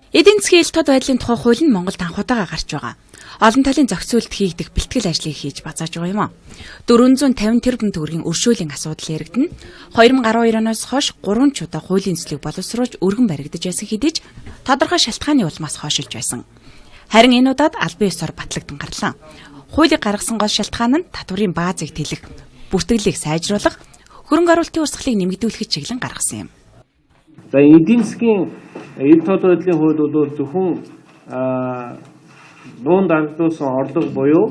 Эдийн засгийн ил тод байдлын тухай хууль нь Монголд анх удаага гарч байгаа. Олон талын зохицуулалт хийгдэх бэлтгэл ажлыг хийж базааж байгаа юм а. 450 тэрбум төгрөгийн өршөөлийн асуудал яригдана. 2012 оноос хойш 3 ч удаа хуулийн төслийг боловсруулж өргөн баригдаж байсан хэдий ч тодорхой шалтгааны улмаас хойшилж байсан. Харин энэ удаад албан ёсоор батлагдсан гарлаа. Хуулийг гаргасан гол шалтгаан нь татварын баазыг тэлэх, бүртгэлийг сайжруулах, хөрөнгө оруулалтын урсгалыг нэмэгдүүлэх чиглэн гаргасан юм. За эдийн засгийн ил тод байдлын хууль бол зөвхөн дунд ардуусан орлого буюу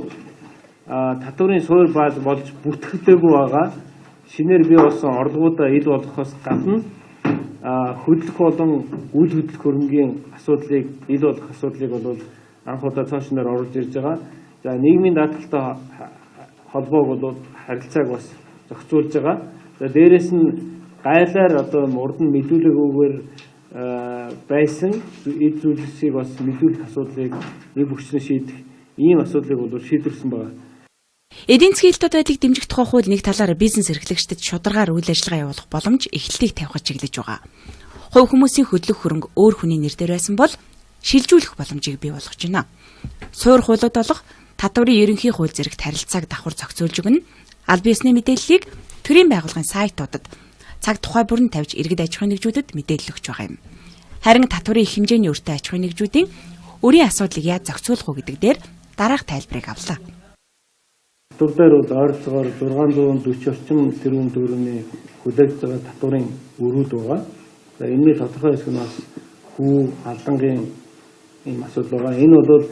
татварын суурь бааз болж бүртгэгдээгүй байгаа шинээр бий болсон орлогуудаа ил болгохоос гадна хөдлөх болон үйл хөдлөх хөрөнгийн асуудлыг ил болгох асуудлыг бол анх удаа цаашнаар оруулж ирж байгаа. За нийгмийн даатгалтай холбоог бол харилцааг бас зохицуулж байгаа. За дээрэс нь гайлаар одоо урд нь мэдүүлэгүүгээр байсан эд зүйлсийг бас мэдүүлэх асуудлыг нэг бүхчнээ шийдэх ийм асуудлыг бол шийдвэрсэн байна. Эдийн засгийн ил тод байдлыг дэмжих тухай хууль нэг талаараа бизнес эрхлэгчдэд шударгаар үйл ажиллагаа явуулах боломж эхлэлийг тавихад чиглэж байгаа. Хувь хүмүүсийн хөдлөх хөрөнгө өөр хүний нэр дээр байсан бол шилжүүлэх боломжийг бий болгож байна. Суур хуулиуд болох татварын ерөнхий хууль зэрэгт харилцааг давхар зохицуулж өгнө. Албан ёсны мэдээллийг төрийн байгууллагын сайтуудад цаг тухай бүрэн тавьж иргэд аж ахуйн нэгжүүдэд мэдээлэл өгч байгаа юм. Харин татварын их хэмжээний өртөө аж ахуйн нэгжүүдийн өрийн асуудлыг яаж зохицуулах вэ гэдэг дээр дараах тайлбарыг авлаа. Татвар дээр бол ойролцоогоор 640 орчим тэрбум төгрөгийн хүлээгдэж байгаа татварын өрүүд байгаа. За энэний тодорхой хэсэг нь бас хүү алдангийн ийм асуудал байгаа. Энэ бол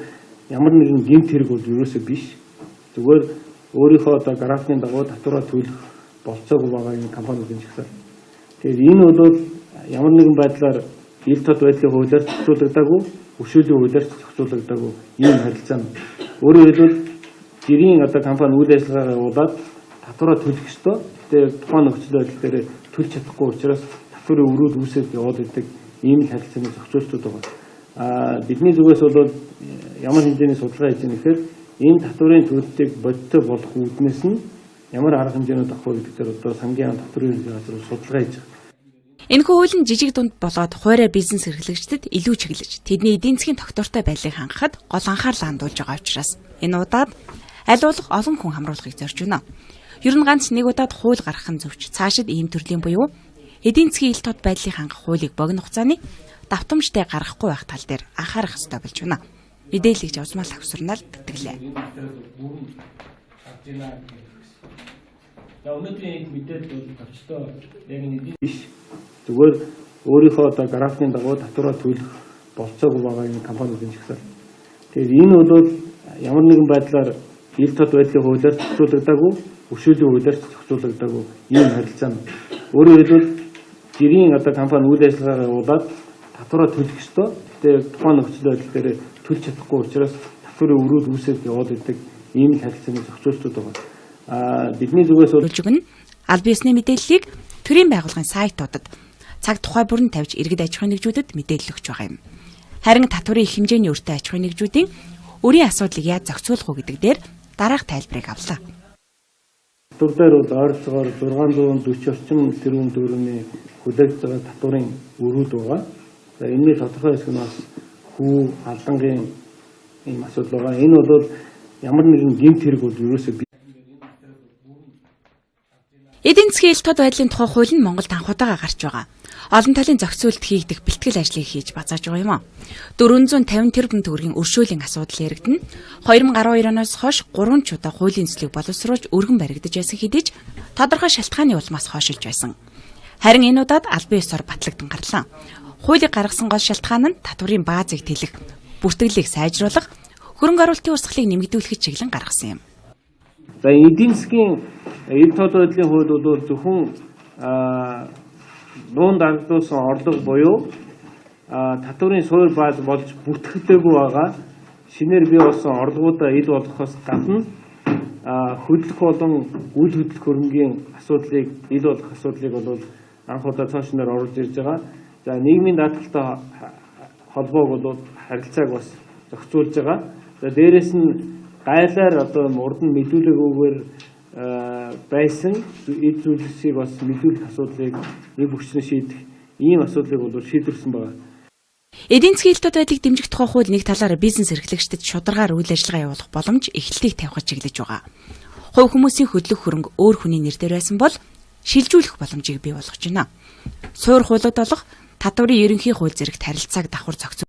ямар нэгэн гэмт хэрэг бол ерөөсөө биш. Зүгээр өөрийнхөө одоо графикын дагуу татвараа төлөх болцоогүй байгаа энэ компаниудын жагсаал. Тэгэхээр энэ бол ямар нэгэн байдлаар ил тод байдлын хуулиар зохицуулагдаагүй, өршөөлийн хуулиар зохицуулагдаагүй ийм харилцаа нь. Өөрөөр хэлбэл гэрийн одоо компани үйл ажиллагаагаа явуулаад татвараа төлөх ёстой. Тэгээд тухайн нөхцөл байдал дээр төлж чадахгүй учраас татварын өрөөд үүсээд яваад идэг ийм л харилцааны зохицуултууд байгаа. Бидний зүгээс бол ямар хэмжээний судалгаа хийж байгаа гэхээр энэ татварын төлөлтийг бодиттой болох үүднээс нь ямар арга хэмжээнүүд авах вэ гэдэг дээр одоо сангийн татварын газар судалгаа хийж байгаа. Энэхүү хууль нь жижиг дунд болоод хуурай бизнес эрхлэгчдэд илүү чиглэж, тэдний эдийн засгийн тогтвортой байдлыг хангахад гол анхаарлаа хандуулж байгаа учраас энэ удаад аль болох олон хүн хамруулахыг зорж байна. Ер нь ганц нэг удаад хууль гаргах нь зөвч цаашид ийм төрлийн буюу эдийн засгийн ил тод байдлыг хангах хуулийг богино хугацааны давтамжтай гаргахгүй байх тал дээр анхаарах ёстой болж байна. Мэдээллийг Жавзмал авсарнаар тэтгэлээ. За өнөөдрийн мэдээлэл бол товчтой яг нэг биш. Зүгээр өөрийнхөө одоо графикын дагуу татвараа төлөх болцоогүй байгаа энэ компаниудын жагсаал. Тэгэхээр энэ бол ямар нэгэн байдлаар ил тод байдлын хуулиар зохицуулагдаагүй, өршөөлийн хуулиар зохицуулагдаагүй ийм харилцаа нь. Өөрөөр хэлбэл гэрийн одоо компани үйл ажиллагаагаа явуулаад татвараа төлөх ёстой. Тэгээд тухайн нөхцөл байдал дээр төлж чадахгүй учраас татварын өрөөд үүсээд яваад идэг ийм л харилцааны зохицуултууд байгаа. Бидний зүгээс бол албан ёсны мэдээллийг төрийн байгууллагын сайтуудад цаг тухай бүрэн тавьж иргэд аж ахуйн нэгжүүдэд мэдээлэл өгч байгаа юм. Харин татварын их хэмжээний өртөө аж ахуйн нэгжүүдийн өрийн асуудлыг яаж зохицуулах вэ гэдэг дээр дараах тайлбарыг авлаа. Татвар дээр бол ойролцоогоор 640 орчим тэрбум төгрөгийн хүлээгдэж байгаа татварын өрүүд байгаа. За энэний тодорхой хэсэг нь бас хүү алдангийн ийм асуудал байгаа. Энэ бол ямар нэгэн гэмт хэрэг бол ерөөсөө эдийн засгийн ил тод байдлын тухай хууль нь Монголд анх удаага гарч байгаа. Олон талын зохицуулалт хийгдэх бэлтгэл ажлыг хийж базааж байгаа юм а. 450 тэрбум төгрөгийн өршөөлийн асуудал яригдана. 2012 оноос хойш 3 ч удаа хуулийн төслийг боловсруулж өргөн баригдаж байсан хэдий ч тодорхой шалтгааны улмаас хойшилж байсан. Харин энэ удаад албан ёсоор батлагдсан гарлаа. Хуулийг гаргасан гол шалтгаан нь татварын баазыг тэлэх, бүртгэлийг сайжруулах, хөрөнгө оруулалтын урсгалыг нэмэгдүүлэх чиглэн гаргасан юм. За эдийн засгийн ил тод байдлын хууль бол зөвхөн дунд ардуусан орлого буюу татварын суурь бааз болж бүртгэгдээгүй байгаа шинээр бий болсон орлогуудаа ил болгохоос гадна хөдлөх болон үйл хөдлөх хөрөнгийн асуудлыг ил болгох асуудлыг бол анх удаа цаашнаар оруулж ирж байгаа. За нийгмийн даатгалтай холбоог бол харилцааг бас зохицуулж байгаа. За дээрэс нь гайлаар одоо урд нь мэдүүлэгүүгээр байсан эд зүйлсийг бас мэдүүлэх асуудлыг нэг бүхчнээ шийдэх ийм асуудлыг бол шийдвэрсэн байна. Эдийн засгийн хэлтүүд байдлыг дэмжих тухай хууль нэг талаараа бизнес эрхлэгчдэд шударгаар үйл ажиллагаа явуулах боломж эхлэлийг тавихад чиглэж байгаа. Хувь хүмүүсийн хөдлөх хөрөнгө өөр хүний нэрээр байсан бол шилжүүлэх боломжийг бий болгож байна. Суур хуулиуд болох татварын ерөнхий хууль зэрэгт харилцааг давхар зохицуулж